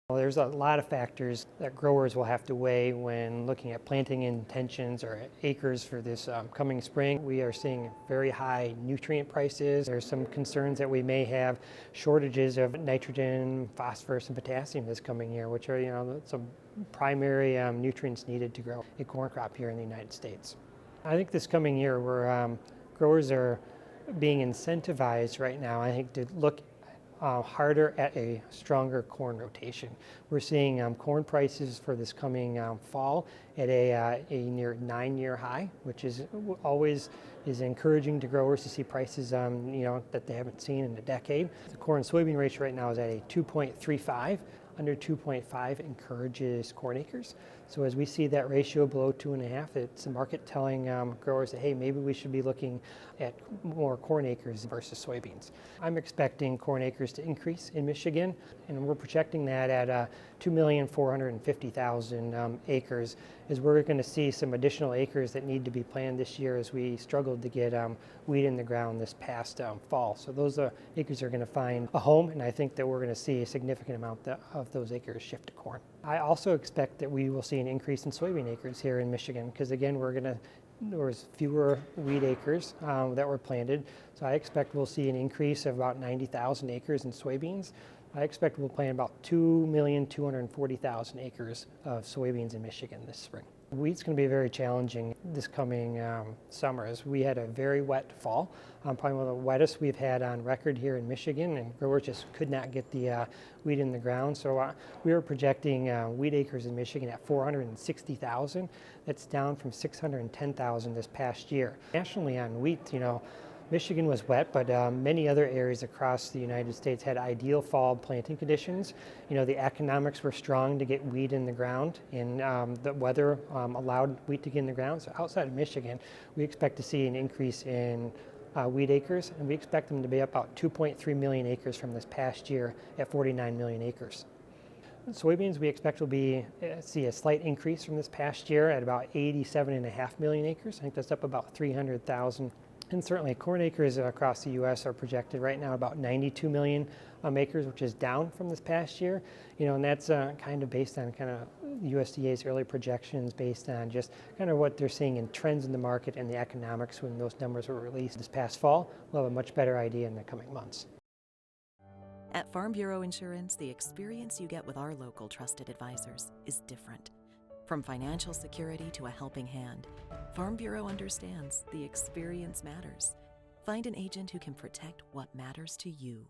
Well, there's a lot of factors that growers will have to weigh when looking at planting intentions or acres for this coming spring. We are seeing very high nutrient prices. There's some concerns that we may have shortages of nitrogen, phosphorus, and potassium this coming year, which are, some primary nutrients needed to grow a corn crop here in the United States. I think this coming year, growers are being incentivized right now, I think, to look harder at a stronger corn rotation. We're seeing corn prices for this coming fall at a near 9-year high, which is always encouraging to growers to see prices that they haven't seen in a decade. The corn-soybean ratio right now is at a 2.35. Under 2.5 encourages corn acres. So as we see that ratio below 2.5, it's the market telling growers that, hey, maybe we should be looking at more corn acres versus soybeans. I'm expecting corn acres to increase in Michigan, and we're projecting that at 2,450,000 acres, as we're going to see some additional acres that need to be planted this year as we struggled to get wheat in the ground this past fall. So those acres are going to find a home, and I think that we're going to see a significant amount of those acres shift to corn. I also expect that we will see an increase in soybean acres here in Michigan, because again, there's fewer wheat acres that were planted. So I expect we'll see an increase of about 90,000 acres in soybeans. I expect we'll plant about 2,240,000 acres of soybeans in Michigan this spring. Wheat's going to be very challenging this coming summer, as we had a very wet fall, probably one of the wettest we've had on record here in Michigan, and growers just could not get the wheat in the ground. So we were projecting wheat acres in Michigan at 460,000. That's down from 610,000 this past year. Nationally on wheat, Michigan was wet, but many other areas across the United States had ideal fall planting conditions. The economics were strong to get wheat in the ground, and the weather allowed wheat to get in the ground. So outside of Michigan, we expect to see an increase in wheat acres, and we expect them to be about 2.3 million acres from this past year at 49 million acres. Soybeans we expect will see a slight increase from this past year at about 87.5 million acres. I think that's up about 300,000. And certainly corn acres across the U.S. are projected right now about 92 million acres, which is down from this past year. And that's kind of based on USDA's early projections, based on just kind of what they're seeing in trends in the market and the economics when those numbers were released this past fall. We'll have a much better idea in the coming months. At Farm Bureau Insurance, the experience you get with our local trusted advisors is different. From financial security to a helping hand, Farm Bureau understands the experience matters. Find an agent who can protect what matters to you.